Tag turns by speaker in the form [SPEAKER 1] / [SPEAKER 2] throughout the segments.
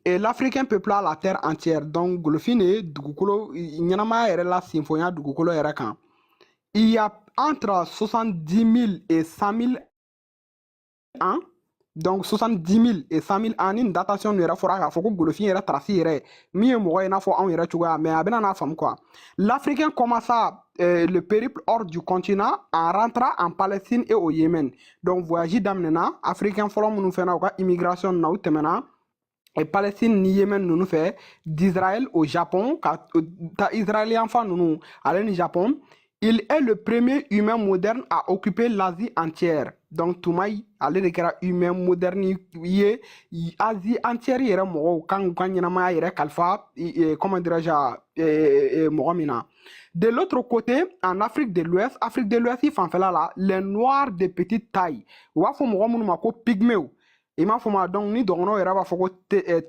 [SPEAKER 1] et l'Africain peupla la terre entière. Donc, Golofine et Dugukolo, Nyanama est la symphonie Dugukolo est quand. Il y a entre 70 000 et 100 000 ans. Donc 70 000 et 100 000 ans, une datation ne fera qu'à faut que Golofin era tracé, mieux mourir n'a pas en ira mais à ben femme quoi. L'Africain commença le périple hors du continent en rentrant en Palestine et au Yémen. Donc voyage d'amena, Africain follow nous fait na immigration na outemena. Et Palestine ni Yémen nous fait d'Israël au Japon, quand Israélien enfin nous aller au Japon. Il est le premier humain moderne à occuper l'Asie entière. Donc, Toumaï, allez de kera humain moderne, Asie entière, il y a quand il y a Kalfa, comment dirais-je, Mohamina. De l'autre côté, en Afrique de l'Ouest, il fait là, les Noirs de petite taille. Wafo Mohamoun Mako pygméo. Il m'a fait donc ni dono era ba foko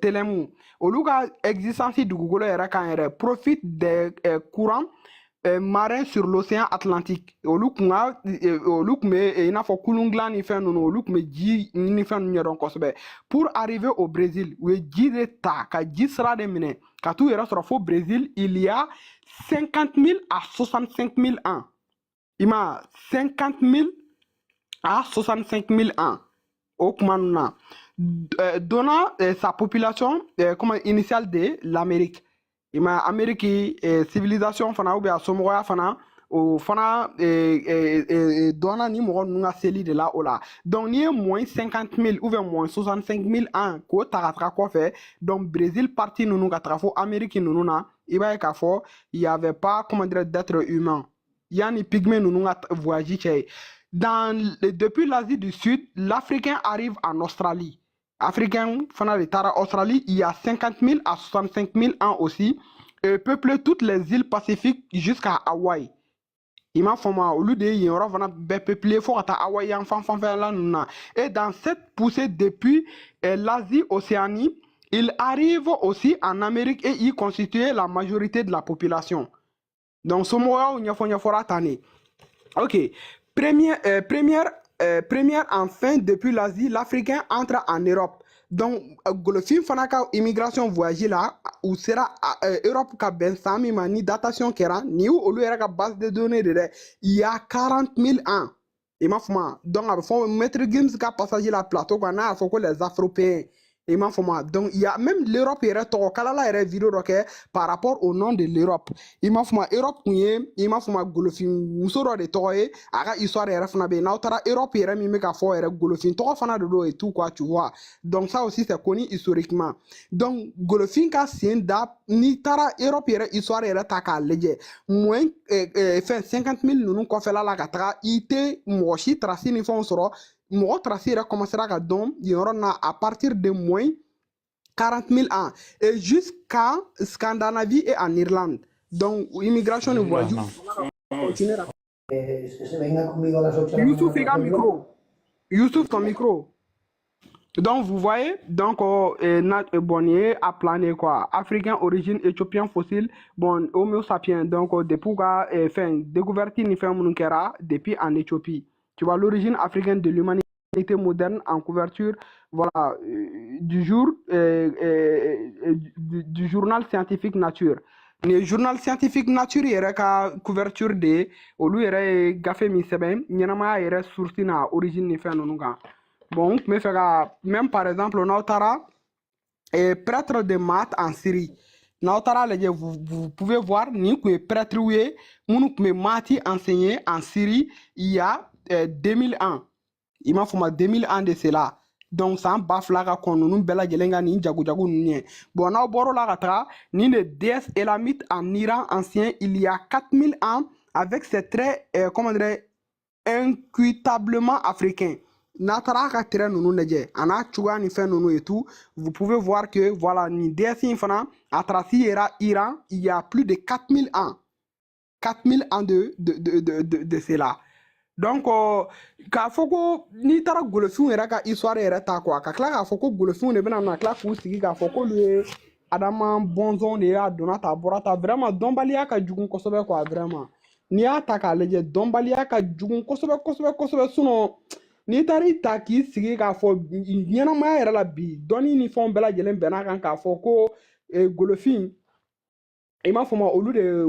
[SPEAKER 1] telemu. Oluga existence du Google era quand il profite des courants marins sur l'océan Atlantique. Olukuma il n'a fait kulungla ni fait non olukme ji ni fait non donc osbe. Pour arriver au Brésil, où ji de ta ka ji sera de mine. Quand tout era sur au Brésil, il y a 50 000 à 65 000 ans. Il m'a 50 000 à 65 000 ans. Okmanuna donnant sa population initiale de l'Amérique. Il m'a Amérique civilisation fana ou bien somoya fana au fana donna ni mo nunga seli de là ou là. Donc ni moins 50 000 ou bien moins 65 000 ans ko taratra quoi fait. Donc Brésil parti nous nous trafo Amérique nous na il va il y avait pas comment dire d'être humain. Yani pygmée nous nous voyager. Depuis l'Asie du Sud, l'Africain arrive en Australie. Africain, Australie, il y a 50 000 à 65 000 ans aussi, et peuple toutes les îles Pacifiques jusqu'à Hawaï. Il m'a fait au lieu de y aura peuplé fort à Hawaï, et dans cette poussée depuis l'Asie Océanie, il arrive aussi en Amérique et y constitue la majorité de la population. Donc, ce mois où il y a tani. Ok. Première enfin depuis l'Asie, l'Africain entre en Europe. Donc, le film Fanaka immigration voyage là, où sera Europe ka ben sami mani datation kera, ni où lui era base de données de il y a 40 000 ans. Et ma femme, donc, il faut mettre Gims ka passager la plateau, qu'on a, il faut que les Afropéens. Et ma femme, donc, il y a même l'Europe, il y a une vidéo par rapport au nom de l'Europe. Il m'a fait Europe, il m'a fait Golofin, Moussoro de Toye, Ara histoire et Rafnabe, Nautara, Europe, il y a mis à faire Golofin, Toro Fana de l'eau et tout, quoi, tu vois. Donc, ça aussi, c'est connu historiquement. Donc, Golofin, c'est ni Tara, Europe, il y a histoire et Taka, léger. Moins, fait 50 000, nous, qu'on fait là, la Gatra, il était mochi, tracé, ni font soro. Moi, tracé commencera à don, il y aura à partir de moins 40 000 ans et jusqu'à Scandinavie et en Irlande. Donc, immigration et voyage. Youssouf, il a un micro. Youssouf, ton micro. Donc, vous voyez, donc, bonnier à planer quoi. Africain, origine, éthiopien, fossile, bon, Homo sapiens. Donc, depuis découverte, depuis en Éthiopie. Tu vois, l'origine africaine de l'humanité moderne en couverture, voilà, du journal scientifique Nature. Le journal scientifique Nature, il y a une couverture de, au lieu de gafé mi seben, il y a une source na origine ni fait non. Bon, mais même par exemple, on a prêtre de maths en Syrie. Vous pouvez voir, ni que prêtre ou nous maths enseigné en Syrie il y a 2000 ans. Il m'a fait 2000 ans de cela. Donc, ça baf la qu'on nous bella gelenga ni jagu ni. Bon, on a boro la gatra, ni le déesse élamite en Iran ancien il y a 4000 ans avec ses traits, comment dire, incuitablement africains. Natara ka nous neje ana chuga ni fait nous et tout vous pouvez voir que voilà ni déesse infana à traci era Iran il y a plus de 4000 ans 4000 ans de cela. Donc, ka foko ni tara golofin era ka histoire era ta quoi ka kla ka foko golofin ne bena na kla ku sigi ka foko lui adama bonzon ne ya donata borata vraiment dombalia ka jugun kosobe quoi vraiment ni ya ta ka leje dombalia ka jugun kosobe suno n'i taara i ta k'i sigi k'a fɔ ɲɛnamaya yɛrɛ la bi dɔnni ni fɛnw bɛɛ lajɛlen bɛn'a kan k'a fɔ ko golofin i m'a fɔ ma olu de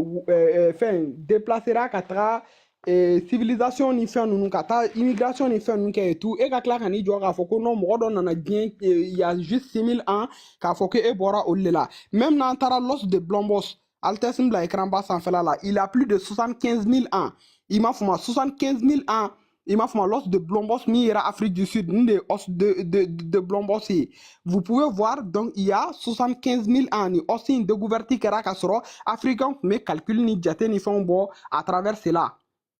[SPEAKER 1] fɛn déplacera ka taga civilisation ni fɛn ninnu ka taa immigration ni fɛn ninnu kɛ et tout e ka tila ka n'i jɔ k'a fɔ ko non mɔgɔ dɔ nana diɲɛ il y a juste 6000 ans k'a fɔ ko e bɔra olu de la même n'an taara l'os de Blombos Altesse bila écran bas sanfɛla la il a plus de 75 000 ans i m'a fɔ ma 75 000 ans il m'a fait l'os de Blombos, Mira Afrique du Sud, ni de os de Blombos. Vous pouvez voir, donc il y a 75 000 ans, ni aussi de gouvernement qui a africain, mais calcul ni jate ni font bon à travers cela.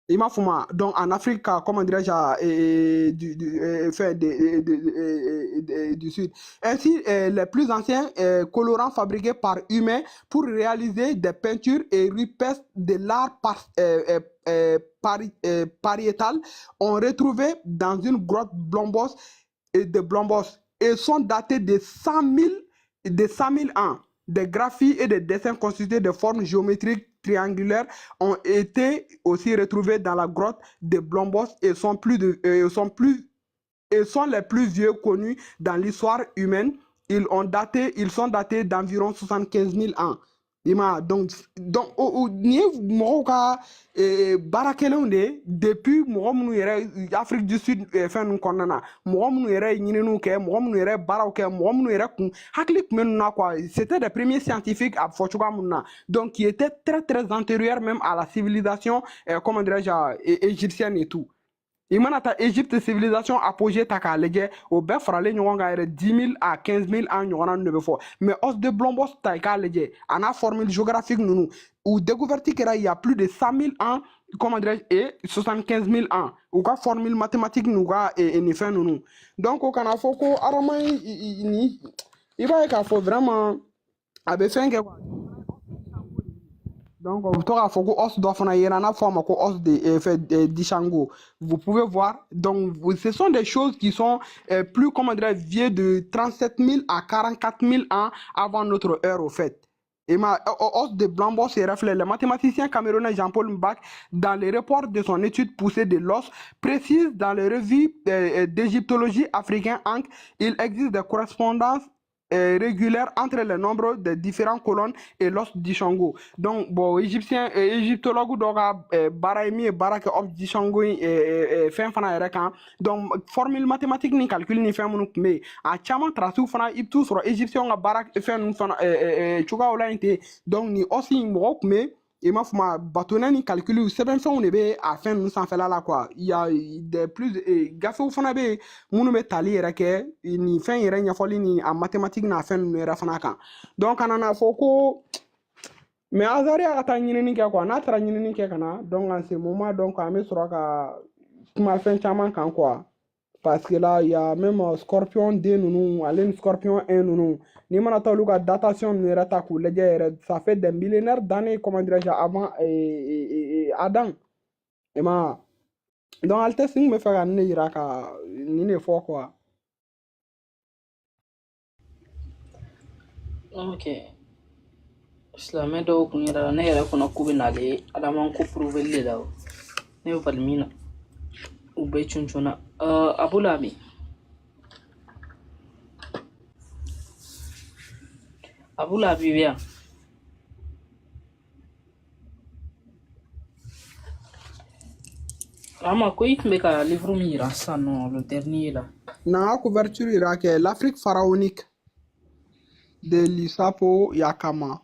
[SPEAKER 1] Il m'a fait donc en Afrique, comment dirais-je, du Sud. Ainsi, les plus anciens colorants fabriqués par humains pour réaliser des peintures et rupestres de l'art pariétal ont retrouvé dans une grotte Blombos et sont datés de 100 000 ans. Des graphies et des dessins constitués de formes géométriques triangulaires ont été aussi retrouvés dans la grotte de Blombos et sont les plus vieux connus dans l'histoire humaine. Ils sont datés d'environ 75 000 ans. Donc ni mɔgɔw ka baara kelenw de depuis mɔgɔ minnu yɛrɛ Afrique du Sud fɛn ninnu kɔnɔna na mɔgɔ minnu yɛrɛ ɲininiw kɛ mɔgɔ minnu yɛrɛ baaraw kɛ mɔgɔ minnu yɛrɛ kun hakili tun bɛ ninnu na quoi c'était des premiers scientifiques a fɔ cogoya minnu na donc qui étaient très très antérieurs même à la civilisation comment dirais-je égyptienne et tout. I mana taa Égypte civilisation apogée ta k'a lajɛ o bɛɛ faralen ɲɔgɔn kan yɛrɛ 10 000 à 15 000 ans ɲɔgɔnna ninnu de bɛ fɔ mais os de Blombos ta i k'a lajɛ a n'a formule géographique ninnu u découverte kɛra il y a plus de 100 000 ans comment dirais-je et 75 000 ans u ka formule mathématique n'u ka nin fɛn ninnu donc o kana fɔ ko adama ni i b'a ye k'a fɔ vraiment a bɛ fɛn kɛ quoi. Donc, on peut os d'offre, il y en a forme os de d'Ishango. Vous pouvez voir. Donc, ce sont des choses qui sont plus, comment dire, vieux de 37 000 à 44 000 ans avant notre ère, au fait. Et os de Blombos se reflète. Le mathématicien camerounais Jean-Paul Mbak, dans les reports de son étude poussée de l'os, précise dans les revues d'égyptologie africaine, il existe des correspondances régulière entre le nombre de différentes colonnes et l'os d'Ishango. Donc, bon, égyptologue doga baraimi et baraka of d'Ishango fin fana yɛrɛ donc formule mathématique ni calcul ni fɛn minnu tun bɛ a caman tracé fana i bɛ t'u sɔrɔ égyptien ka baara fɛn ninnu fana cogoyaw la yen ten donc ni os in mɔgɔw tun bɛ i m'a fɔ ma batonɛ ni calcul sɛbɛnfɛnw de bɛ a fɛn ninnu sanfɛla la quoi il y a des plus gafew fana bɛ yen minnu bɛ tali yɛrɛ kɛ nin fɛn yɛrɛ ɲɛfɔli ni a mathématique n'a fɛn ninnu yɛrɛ fana kan donc kana n'a fɔ ko mais Azari a ka taa ɲinini kɛ quoi n'a taara ɲinini kɛ ka na donc en ce moment donc an bɛ sɔrɔ ka kuma fɛn caman kan quoi parce que là il y a même Scorpion D ninnu ale ni Scorpion 1 ninnu n'i mana taa olu ka datation ninnu yɛrɛ ta k'u lajɛ yɛrɛ ça fait des millénaires d'années comment dirais-je avant Adam i ma donc Altesse n tun bɛ fɛ ka nin de yira ka nin de fɔ quoi.
[SPEAKER 2] Ok. Silamɛ dɔw kun yɛrɛ la ne yɛrɛ kɔnɔ k'u bɛ n'ale Adama ko prouver la o ne bɛ bali min na u bɛɛ cuncunna Abu Labi bɛ yan Ama ko i tun bɛ ka livre min yira sisan nɔ le dernier la
[SPEAKER 1] n'an ka couverture yira kɛ l'Afrique pharaonique de Lusapo Yakama.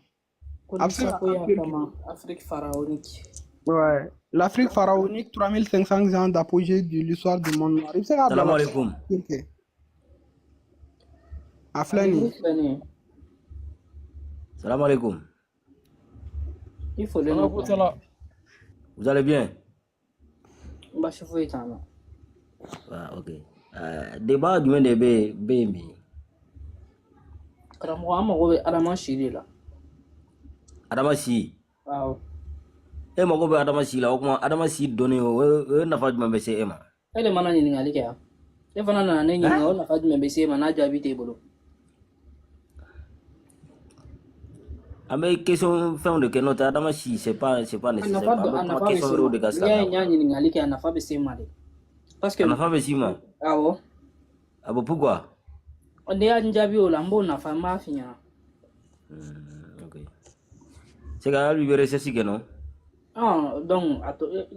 [SPEAKER 2] Afrique pharaonique.
[SPEAKER 1] Ouais. L'Afrique pharaonique, 3500 ans d'apogée de l'histoire du monde noir.
[SPEAKER 3] Salam alaikum.
[SPEAKER 1] Aflani.
[SPEAKER 3] Salam alaikum.
[SPEAKER 2] Il faut le
[SPEAKER 3] nom. Vous allez bien? Ah, ok. Débat du monde est bien.
[SPEAKER 2] Karamɔgɔ an mago bɛ Adama si de la.
[SPEAKER 3] Adama si.
[SPEAKER 2] Awɔ.
[SPEAKER 3] E mago bɛ Adama si la o kuma Adama si dɔnni o nafa jumɛn bɛ se e ma?
[SPEAKER 2] E de mana ɲininkali kɛ yan. E fana nana ne ɲininka o nafa jumɛn bɛ se e ma n'a jaabi t'e bolo.
[SPEAKER 3] An bɛ question fɛnw de kɛ n'o tɛ Adama si c'est pas nécessaire. An bɛ question wɛrɛw de ka sira.
[SPEAKER 2] N'i y'a ɲininkali kɛ a nafa bɛ se e ma de. Parce que
[SPEAKER 3] a nafa bɛ s'i ma.
[SPEAKER 2] Awɔ.
[SPEAKER 3] Ah bon, pourquoi?
[SPEAKER 2] Ne y'a njaabi o la n b'o nafa n b'a f'i ɲɛna.
[SPEAKER 3] Ok. C'est que lui veut rester si que non.
[SPEAKER 2] Donc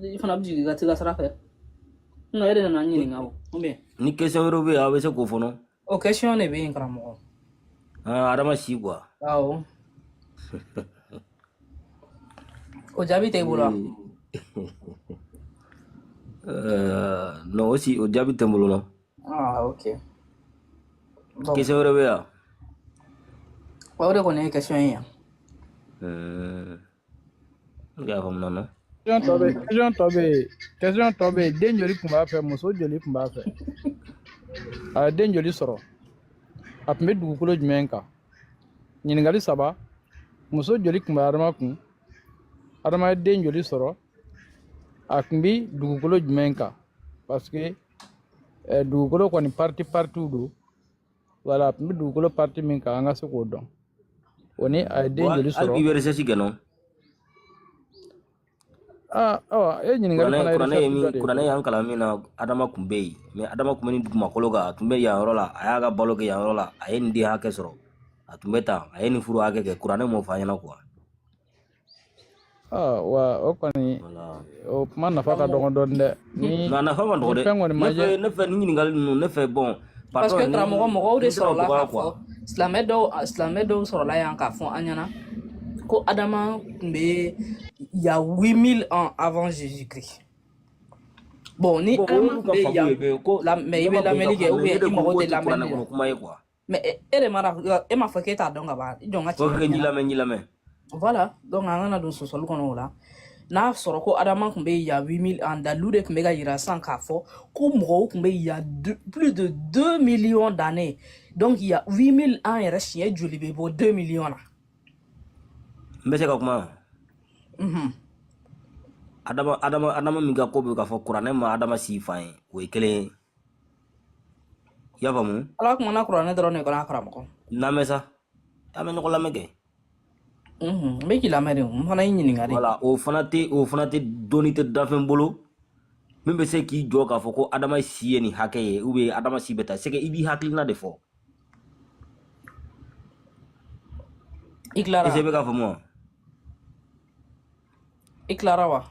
[SPEAKER 2] i fana bɛ jigin i ka t'i ka sira fɛ. Non, e de nana n ɲininka o. Ou bien.
[SPEAKER 3] Ni question wɛrɛ bɛ yen a bɛ se k'o fɔ non?
[SPEAKER 2] O question de bɛ yen karamɔgɔ.
[SPEAKER 3] Adama si quoi.
[SPEAKER 2] Awɔ. O jaabi tɛ i bolo wa?
[SPEAKER 3] Non aussi o jaabi tɛ n bolo non.
[SPEAKER 2] Ok.
[SPEAKER 3] Question wɛrɛ bɛ yan?
[SPEAKER 2] O de kɔni ye question ye yan.
[SPEAKER 3] I y'a faamu non?
[SPEAKER 4] Question tɔ bɛ yen den joli tun b'a fɛ muso joli tun b'a fɛ a ye den joli sɔrɔ a tun bɛ dugukolo jumɛn kan ɲininkali 3 muso joli tun bɛ Adama kun Adama ye den joli sɔrɔ a tun bɛ dugukolo jumɛn kan parce que dugukolo kɔni parties don voilà a tun bɛ dugukolo partie min kan an ka se k'o dɔn o ni a ye den joli sɔrɔ.
[SPEAKER 3] Hali i bɛ recherche kɛ non?
[SPEAKER 4] E ɲininkali fana ye recherche dɔ de ye.
[SPEAKER 3] Kuranɛ y'an kalan min na Adama tun bɛ yen mais Adama tun bɛ ni dugumakolo kan a tun bɛ yan yɔrɔ la a y'a ka balo kɛ yan yɔrɔ la a ye nin den hakɛ sɔrɔ a tun bɛ tan a ye nin furu hakɛ kɛ Kuranɛ m'o fɔ an ɲɛna quoi.
[SPEAKER 4] Wa o kɔni o kuma nafa ka dɔgɔ dɔɔni dɛ.
[SPEAKER 3] Nka nafa ma dɔgɔ dɛ. Ne fɛ ni ɲininkali ninnu ne fɛ bon.
[SPEAKER 2] Parce que karamɔgɔ mɔgɔw de sɔrɔla k'a fɔ silamɛ dɔw sɔrɔla yan k'a fɔ an ɲɛna ko Adama tun bɛ il y a 8000 ans avant Jésus-Christ. Bon ni Adama tun bɛ yan mais i bɛ lamɛnni kɛ ou bien i mago tɛ lamɛnni la. Mais e m'a fɔ k'e t'a dɔn ka ban i jɔ n ka tiɲɛ.
[SPEAKER 3] N'i lamɛn.
[SPEAKER 2] Voilà donc an kana don sɔsɔli kɔnɔ o la. N'a sɔrɔ ko Adama tun bɛ il y a 8000 ans dalu de tun bɛ ka yira sisan k'a fɔ ko mɔgɔw tun bɛ il y a plus de 2 millions d'années donc il y a 8000 ans yɛrɛ siɲɛ joli bɛ bɔ 2 millions na.
[SPEAKER 3] N bɛ se ka kuma. Adama min ka ko bɛ k'a fɔ Kuranɛ ma Adama si fa ye o ye kelen ye. I y'a faamu?
[SPEAKER 2] Ala kumana Kuranɛ dɔrɔn de kɔnɔ a karamɔgɔ.
[SPEAKER 3] Lamɛn sa an bɛ ɲɔgɔn lamɛn kɛ.
[SPEAKER 2] N bɛ k'i lamɛn de n fana y'i ɲininka de.
[SPEAKER 3] Voilà o fana tɛ dɔnni tɛ dafɛn bolo min bɛ se k'i jɔ k'a fɔ ko Adama si ye nin hakɛ ye ou bien Adama si bɛ taa c'est que i b'i hakilina de fɔ.
[SPEAKER 2] I tilara.
[SPEAKER 3] Est-ce que bɛ k'a faamu wa?
[SPEAKER 2] I tilara wa?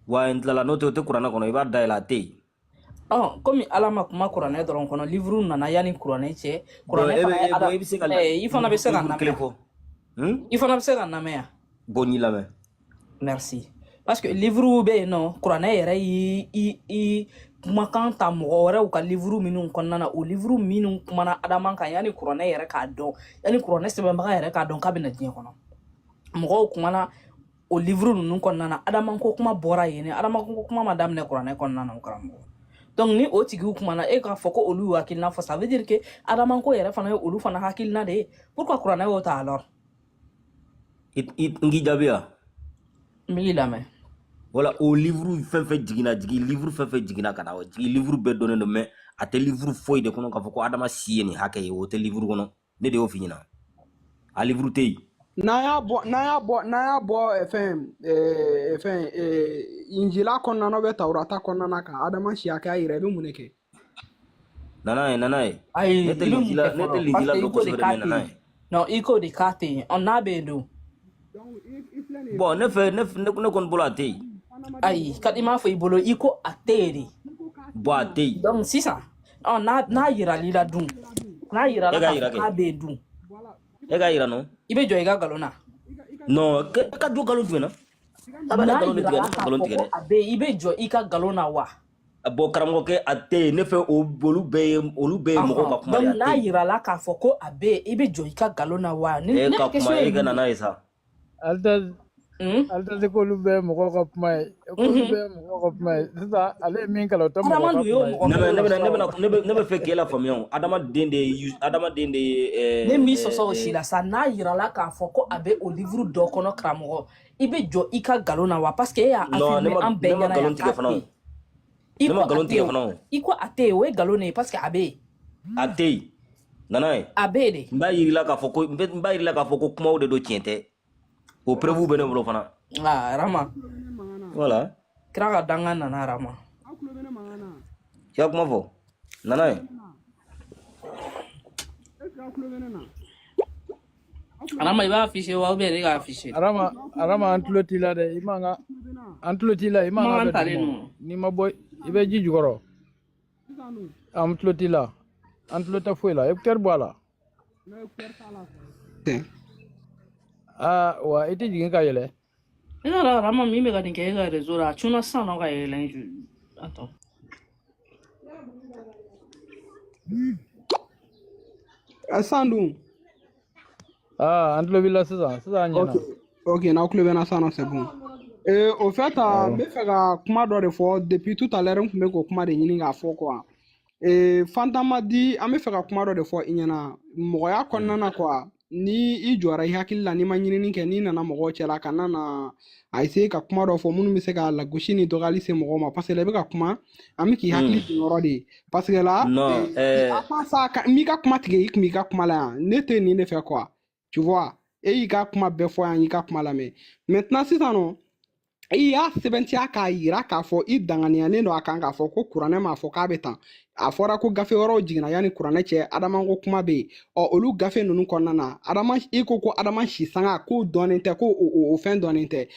[SPEAKER 3] Wa n tilala n'o tɛ o tɛ Kuranɛ kɔnɔ i b'a dayɛlɛ a tɛ yen.
[SPEAKER 2] Komi Ala ma kuma Kuranɛ dɔrɔn kɔnɔ livre nana yanni Kuranɛ cɛ. Kuranɛ fana i fana bɛ se ka lamɛn. I fana bɛ se ka lamɛn yan.
[SPEAKER 3] Bon n'i lamɛn.
[SPEAKER 2] Merci. Parce que livre bɛ yen nɔ Kuranɛ yɛrɛ y'i kumakan ta mɔgɔ wɛrɛw ka livre minnu kɔnɔna na o livre minnu kumana Adama kan yanni Kuranɛ yɛrɛ k'a dɔn yanni Kuranɛ sɛbɛnbaga yɛrɛ k'a dɔn k'a bɛna diɲɛ kɔnɔ. Mɔgɔw kumana o livre ninnu kɔnɔna na Adama ko kuma bɔra yen Adama ko kuma ma daminɛ Kuranɛ kɔnɔna na karamɔgɔ. Donc ni o tigiw kumana e k'a fɔ ko olu y'u hakilina fɔ ça veut dire que Adama ko yɛrɛ fana ye olu fana hakilina de ye pourquoi Kuranɛ y'o ta alors?
[SPEAKER 3] N k'i jaabi wa?
[SPEAKER 2] N b'i lamɛn.
[SPEAKER 3] Voilà o livre fɛn fɛn jiginna ka na o jigi livre bɛɛ dɔnnen don mais a tɛ livre foyi de kɔnɔ k'a fɔ ko Adama si ye nin hakɛ ye o tɛ livre kɔnɔ ne de y'o f'i ɲɛna a livre tɛ yen.
[SPEAKER 1] N'an y'a bɔ fɛn Injila kɔnɔna na bɛ Taurata kɔnɔna na ka Adama si hakɛya yira i bɛ mun de kɛ?
[SPEAKER 3] Nana ye.
[SPEAKER 2] Ayi
[SPEAKER 3] ne tɛ Linjila dɔn kosɛbɛ mais nana ye.
[SPEAKER 2] Non i k'o de k'a tɛ yen n'a bɛ yen dun?
[SPEAKER 3] Bon ne kɔni bolo a tɛ yen.
[SPEAKER 2] Ayi ka i m'a fɔ i bolo i ko a tɛ yen de.
[SPEAKER 3] Bon a tɛ yen.
[SPEAKER 2] Donc sisan n'a yirali la dun n'a yirala k'a bɛ yen dun.
[SPEAKER 3] E k'a yira non?
[SPEAKER 2] I bɛ jɔ i ka nkalon na.
[SPEAKER 3] Non ka jɔ nkalon tigɛ na.
[SPEAKER 2] N'a yirala k'a fɔ ko a bɛ yen i bɛ jɔ i ka nkalon na wa?
[SPEAKER 3] Bon karamɔgɔkɛ a tɛ yen ne fɛ olu bɛɛ ye mɔgɔw ka kuma ye.
[SPEAKER 2] Donc n'a yirala k'a fɔ ko a bɛ yen i bɛ jɔ i ka nkalon na wa?
[SPEAKER 3] E ka kuma e ka nana ye sa.
[SPEAKER 4] Ale tɛ k'olu bɛɛ ye mɔgɔw ka kuma ye k'olu bɛɛ ye mɔgɔw ka kuma ye sisan ale ye min kalan o tɛ mɔgɔ ka kuma ye.
[SPEAKER 3] Ne bɛ fɛ k'e la faamuya o adamaden de ye.
[SPEAKER 2] Ne m'i sɔsɔ o si la sa n'a yirala k'a fɔ ko a bɛ o livre dɔ kɔnɔ karamɔgɔ i bɛ jɔ i ka nkalon na wa parce que e y'a affirmé an bɛɛ ɲɛna yan k'a tɛ yen.
[SPEAKER 3] Ne ma nkalon tigɛ fana o.
[SPEAKER 2] I ko a tɛ yen o ye nkalon de ye parce que a bɛ yen.
[SPEAKER 3] A tɛ yen nana ye.
[SPEAKER 2] A bɛ yen de.
[SPEAKER 3] N b'a yirila k'a fɔ ko kumaw de don tiɲɛ tɛ. O preuve bɛ ne bolo fana.
[SPEAKER 2] Rama.
[SPEAKER 3] Voilà.
[SPEAKER 2] Kira ka dangan nana Rama.
[SPEAKER 3] I y'a kuma fɔ. nana ye
[SPEAKER 2] Arama, il va afficher ou bien il va afficher.
[SPEAKER 4] Arama antulotila de imanga antulotila imanga
[SPEAKER 2] Maman
[SPEAKER 4] be
[SPEAKER 2] tale
[SPEAKER 4] dumo.
[SPEAKER 2] no.
[SPEAKER 4] Ni maboy ibe ji jugoro. Antulotila. Antulota fuela e ker bwala. Ah wa ite jigin ka yele.
[SPEAKER 2] Ina la Arama mi me ka din ke ga réseau la. Tuna san no ka yelen ju. Attends.
[SPEAKER 1] Sandung.
[SPEAKER 4] Ah antulobila sasa nyana.
[SPEAKER 1] Ok, na kulo bena sana c'est bon. Au fait, me fait ka kuma dɔ de fɔ depuis tout à l'heure n kun bɛ k'o kuma de ɲini k'a fɔ quoi. Fanta ma di an bɛ fɛ ka kuma dɔ de fɔ i ɲɛna mɔgɔya kɔnɔna na quoi ni i jɔra i hakili la n'i ma ɲinini kɛ n'i nana mɔgɔw cɛla ka na a essayer ka kuma dɔ fɔ minnu bɛ se ka lagosi ni dɔgɔyali se mɔgɔw ma parce que la i bɛ ka kuma an bɛ k'i hakili to yɔrɔ de ye parce que la
[SPEAKER 3] non
[SPEAKER 1] à part ça n b'i ka kuma tigɛ i kun b'i ka kuma la yan ne tɛ nin de fɛ quoi tu vois e y'i ka kuma bɛɛ fɔ yan y'i ka kuma lamɛn maintenant sisan nɔ i y'a sɛbɛntiya k'a yira k'a fɔ i danganiyalen don a kan k'a fɔ ko kuranɛ m'a fɔ k'a bɛ tan a fɔra ko gafe wɛrɛw jiginna yanni kuranɛ cɛ adama ko kuma bɛ yen olu gafe ninnu kɔnɔna na adama i ko adama si sanga k'o dɔnnen tɛ ko o fɛn dɔnnen tɛ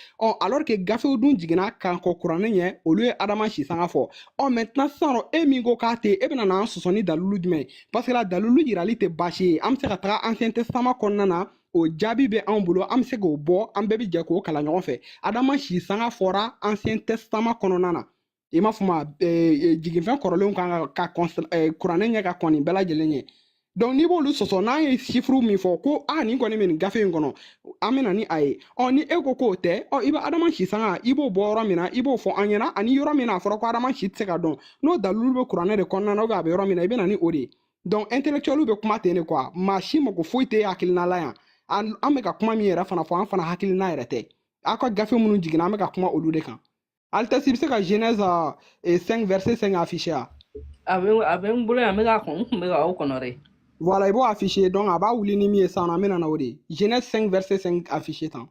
[SPEAKER 1] alors que gafew dun jiginna kan kɔ kuranɛ ɲɛ olu ye adama si sanga fɔ maintenant sisan e min ko k'a tɛ e bɛna n'an sɔsɔ ni dalilu jumɛn parce que la dalilu yirali tɛ baasi ye an bɛ se ka taga ancien testament kɔnɔna na o jaabi bɛ anw bolo an bɛ se k'o bɔ an bɛɛ bɛ jɛ k'o kalan ɲɔgɔn fɛ adama si sanga fɔra ancien testament kɔnɔna na i m'a fɔ ma jiginfɛn kɔrɔlenw kan ka kuranɛ ɲɛ ka kɔni bɛɛ lajɛlen ɲɛ donc n'i b'olu sɔsɔ n'an ye chiffre min fɔ ko nin kɔni bɛ nin gafe in kɔnɔ an bɛ na ni a ye ni e ko k'o tɛ i bɛ adama si sanga i b'o bɔ yɔrɔ min na i b'o fɔ an ɲɛna ani yɔrɔ min na a fɔra ko adama si tɛ se ka dɔn n'o dalilu bɛ kuranɛ de kɔnɔna na a bɛ yɔrɔ min na i bɛ na ni o de ye donc intellectuel bɛ kuma ten de quoi maa si mako foyi tɛ hakilina la yan an bɛ ka kuma min yɛrɛ fana fɔ an fana hakilina yɛrɛ tɛ aw ka gafe minnu jiginna an bɛ ka kuma olu de kan Altesse, il ka Genèse 5 verset 5 affiché a.
[SPEAKER 2] Avec un boulot, mais au connerie.
[SPEAKER 1] Voilà, il va afficher donc à bas ou l'inimi et ça en amène en audi. Genèse 5 verset 5 affiché tant.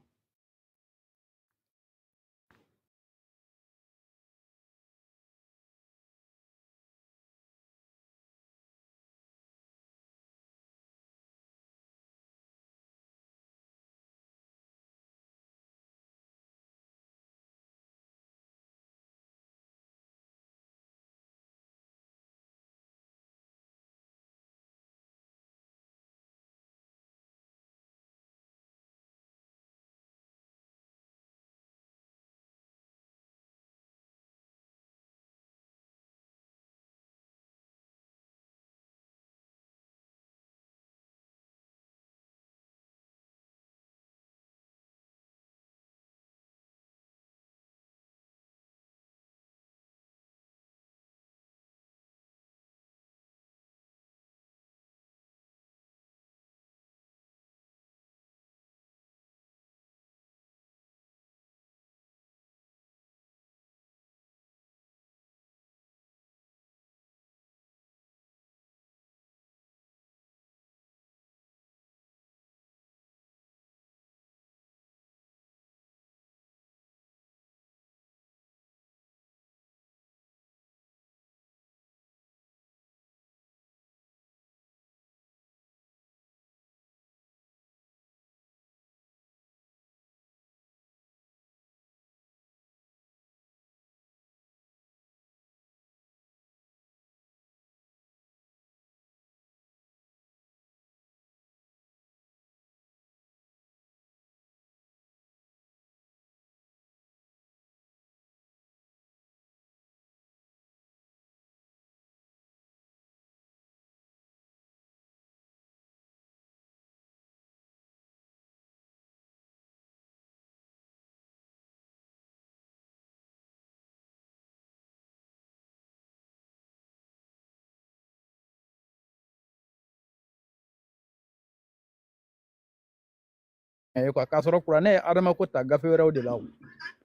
[SPEAKER 4] Quoi k'a sɔrɔ kuranɛ adama ko ta gafe wɛrɛw de la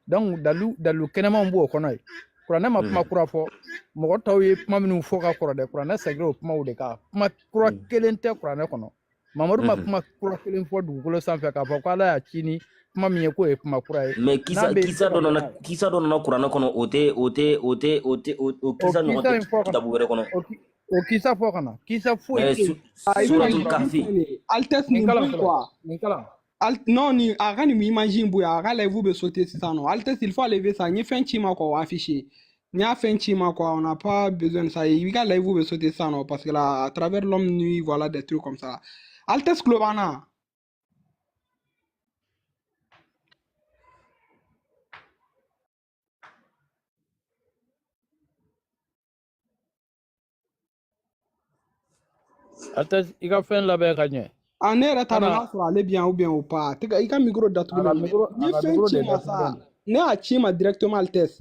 [SPEAKER 4] donc dalu kɛnɛmanw b'o kɔnɔ ye kuranɛ ma kuma kura fɔ mɔgɔ tɔw ye kuma minnu fɔ ka kɔrɔ dɛ kuranɛ seginna o kumaw de kan kuma kura kelen tɛ kuranɛ kɔnɔ mamadu ma kuma kura kelen fɔ dugukolo sanfɛ k'a fɔ ko ala y'a ci ni kuma min ye k'o ye kuma kura ye
[SPEAKER 3] mais kisa dɔ nana kuranɛ kɔnɔ o kisa ɲɔgɔn tɛ kitabu wɛrɛ kɔnɔ
[SPEAKER 4] O kisa fɔ ka na kisa foyi
[SPEAKER 3] mais
[SPEAKER 4] tɛ yen.
[SPEAKER 3] suratul
[SPEAKER 1] Ibrahim
[SPEAKER 3] kahfi
[SPEAKER 1] Altesse
[SPEAKER 4] nin
[SPEAKER 1] ni
[SPEAKER 4] kalan
[SPEAKER 1] boy
[SPEAKER 4] fɔlɔ
[SPEAKER 1] quoi.
[SPEAKER 4] nin kalan.
[SPEAKER 1] Non, ni a ka nin imagine boy a ka live bɛ sauter sisan nɔ. Altesse il faut enlever ça. N ye fɛn ci ma quoi o affiché. N y'a fɛn ci ma quoi on n'a pas besoin de ça. I ka live bɛ sauter sisan nɔ parce que là à travers l'homme nuit voilà des trucs comme ça. Altesse tulo b'an na.
[SPEAKER 4] Altesse i ka fɛn labɛn ka ɲɛ.
[SPEAKER 1] Ah, ne yɛrɛ t'a dɔn
[SPEAKER 4] Kana
[SPEAKER 1] n'a sɔrɔ ale bien ou bien ou pas. I ka micro datugulen
[SPEAKER 4] a ka
[SPEAKER 1] don.
[SPEAKER 4] micro
[SPEAKER 1] N ye
[SPEAKER 4] a ka
[SPEAKER 1] fɛn
[SPEAKER 4] micro
[SPEAKER 1] ci
[SPEAKER 4] de
[SPEAKER 1] ma
[SPEAKER 4] datugulen
[SPEAKER 1] sa.
[SPEAKER 4] don.
[SPEAKER 1] Ne y'a ci ma directement Altesse.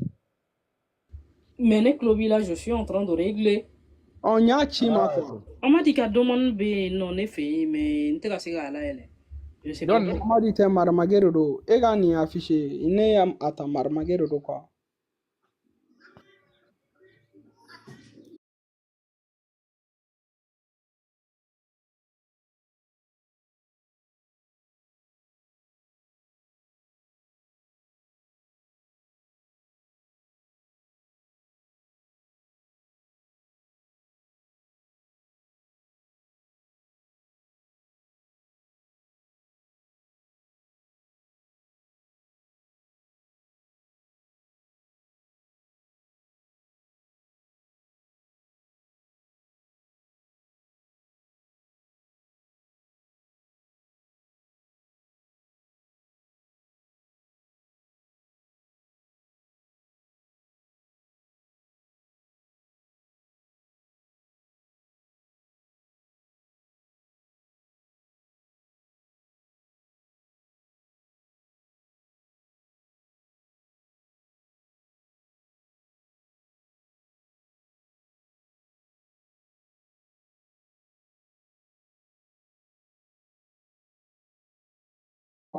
[SPEAKER 2] Mais ne Chloé, là, je suis en train de régler.
[SPEAKER 1] On y a ci ma
[SPEAKER 4] Ah,
[SPEAKER 1] quoi.
[SPEAKER 4] ok.
[SPEAKER 2] On m'a dit qu'à demande B, non, ne fait, mais n'était pas sûr à la elle. Je sais pas.
[SPEAKER 4] Donc
[SPEAKER 1] Amadi tɛ maramage de don. E ka nin affiché. Ne y'a a ta maramage de don quoi.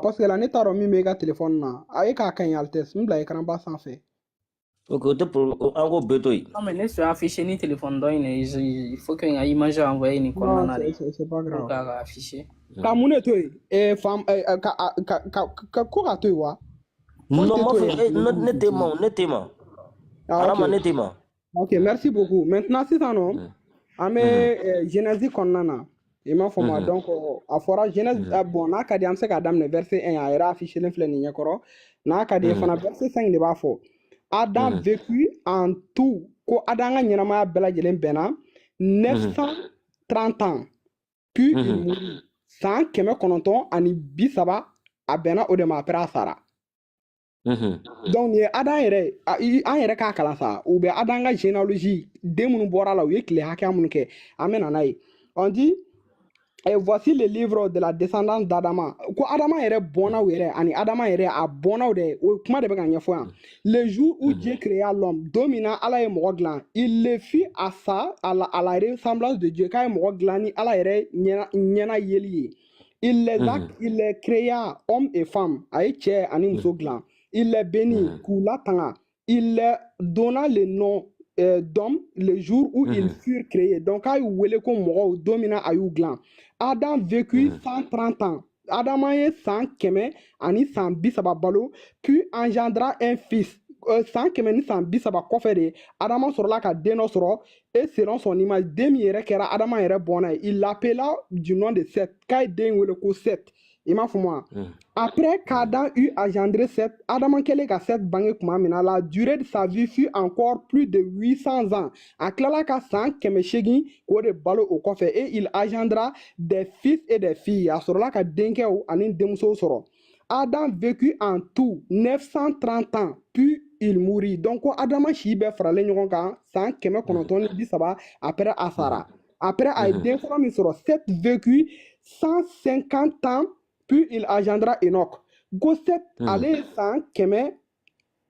[SPEAKER 1] Parce que la ne t'a dɔn min bɛ e ka téléphone na. A e k'a kaɲi Altesse. N bila écran ba sanfɛ.
[SPEAKER 3] ok o tɛ an k'o bɛɛ to yen.
[SPEAKER 2] Non, mais ne suis affiché ni téléphone d'où il faut qu'il y ait une image à envoyer ni
[SPEAKER 1] Non,
[SPEAKER 2] quoi.
[SPEAKER 1] c'est pas grave.
[SPEAKER 2] Pour afficher.
[SPEAKER 1] Ka mun de to yen? Fam ka ko ka to yen wa?
[SPEAKER 3] non
[SPEAKER 1] Foyi tɛ
[SPEAKER 3] ma
[SPEAKER 1] to
[SPEAKER 3] fɛ
[SPEAKER 1] yen.
[SPEAKER 3] ne tɛ ma ne tɛ ma
[SPEAKER 1] Ah,
[SPEAKER 3] arama
[SPEAKER 1] ok.
[SPEAKER 3] ne tɛ ma.
[SPEAKER 1] Ok, merci beaucoup. Maintenant sisan nɔ, an bɛ Genèse kɔnɔna na. I m'a fɔ ma donc a fɔra Genèse bon n'a ka di an bɛ se k'a daminɛ verset 1 a yɛrɛ affiché filɛ nin ɲɛkɔrɔ. N'a ka di ye fana verset 5 de b'a fɔ. Adam vécut en tout ko Adam ka ɲɛnamaya bɛɛ lajɛlen bɛnna 930 ans. Puis il mourut. San 930 a bɛnna o de ma après a sara. Donc nin ye Adam yɛrɛ an yɛrɛ k'a kalan sa u bɛ Adam ka généalogie den minnu bɔra la u ye tile hakɛya minnu kɛ an bɛ na n'a ye. On dit et voici le livre de la descendance d'Adama. Ko Adama yɛrɛ bɔnnaw yɛrɛ ani Adama yɛrɛ a bɔnnaw de o kuma de bɛ ka ɲɛfɔ yan. Le jour où Dieu créa l'homme, don min na Ala ye mɔgɔ dilan, il le fit à la ressemblance de Dieu k'a ye mɔgɔ dilan ni Ala yɛrɛ ɲɛna yeli ye. Il les créa hommes et femmes, a ye cɛ ani muso dilan. Il les bénit k'u latanga. Il leur donna le nom d'homme le jour où ils furent créés. Donc a y'u wele ko mɔgɔw don min na a y'u dilan. Adam vécut 130 ans. Adama ye san 100 ani san 30 balo, puis engendra un fils. San 100 ni san 30 kɔfɛ de Adama sɔrɔla ka den dɔ sɔrɔ et selon son image den min yɛrɛ kɛra Adama yɛrɛ bɔnna ye. Il l'appela du nom de Seth. K'a ye den wele ko Seth. I m'a fɔ ma. Après qu'Adam eut engendré Seth, Adama kɛlen ka Seth bange tuma min na, la durée de sa vie fut encore plus de 800 ans. A tilala ka san 800 k'o de balo o kɔfɛ et il engendra des fils et des filles. A sɔrɔla ka denkɛw ani denmusow sɔrɔ. Adam vécut en tout 930 ans, puis il mourut. Donc ko Adama si bɛɛ faralen ɲɔgɔn kan san 930 après a sara. Après a ye den fɔlɔ min sɔrɔ, Seth vécut 150 ans. Puis il engendra Enoch. Goset ale san 100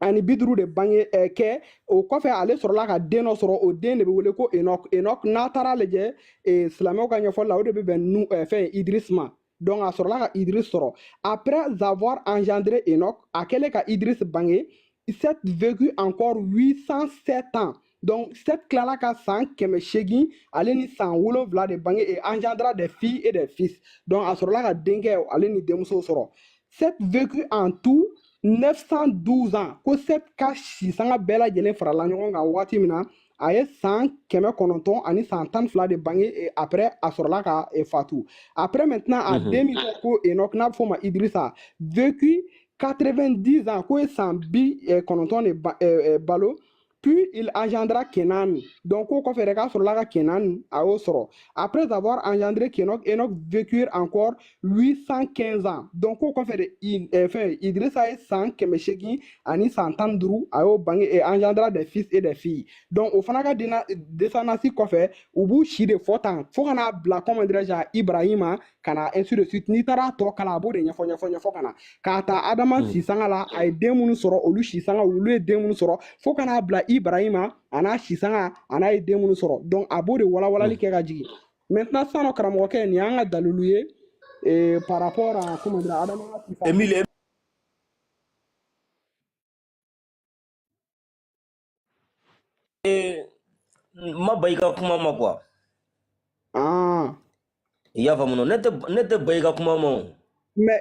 [SPEAKER 1] ani 50 de bange kɛ o kɔfɛ ale sɔrɔla ka den dɔ sɔrɔ o den de bɛ wele ko Enoch. Enoch n'a taara lajɛ silamɛw ka ɲɛfɔli la o de bɛ bɛn fɛn Idris ma. Donc a sɔrɔla ka Idris sɔrɔ. Après avoir engendré Enoch, a kɛlen ka Idris bange, Seth vécut encore 807 ans. Donc Seth tilala ka san 800 ale ni san 7 de bange et engendra des filles et des fils. Donc a sɔrɔla ka denkɛ ale ni denmuso sɔrɔ. Seth vécut en tout 912 ans. Ko Seth ka sisanga bɛɛ lajɛlen farala ɲɔgɔn kan waati min na a ye san 900 ani san 12 de bange et après a sɔrɔla ka fatu après maintenant en 2000 ko Enoch n'a fɔ ma Idrissa vécu 90 ans ko ye san 90 de balo puis il engendra Kenan. Donc, au fait, Kenan a soro. Après avoir engendré Enoch vécut encore 815 ans. Donc, au fait, Idrissa est 100 Kemeshegi, Ani 100 a et engendra des fils et des filles. Donc, au Fanaka descendance Kofe, Ubu Shide Fotan, Fogana Bla, comment dirais-je, Ibrahima, Kana, ainsi de suite, Nitara, Tokalabo, de Nyafona, Kata Adama Sisangala, a demonu soro, Olu Shisanga, Ulu demonu soro, Fokana Bla Ibrahima, ana Shisanga, ana ye den minnu sɔrɔ donc a b'o de walawalali kɛ ka jigin maintenant sisan nɔ karamɔgɔkɛ nin y'an ka dalilu ye par rapport à comment dire Adama
[SPEAKER 3] Emile ma ba i ka kuma ma quoi i y'a faamu ne tɛ ba i ka kuma ma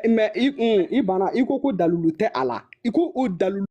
[SPEAKER 1] mais i banna i ko ko dalilu tɛ a la i ko o dalilu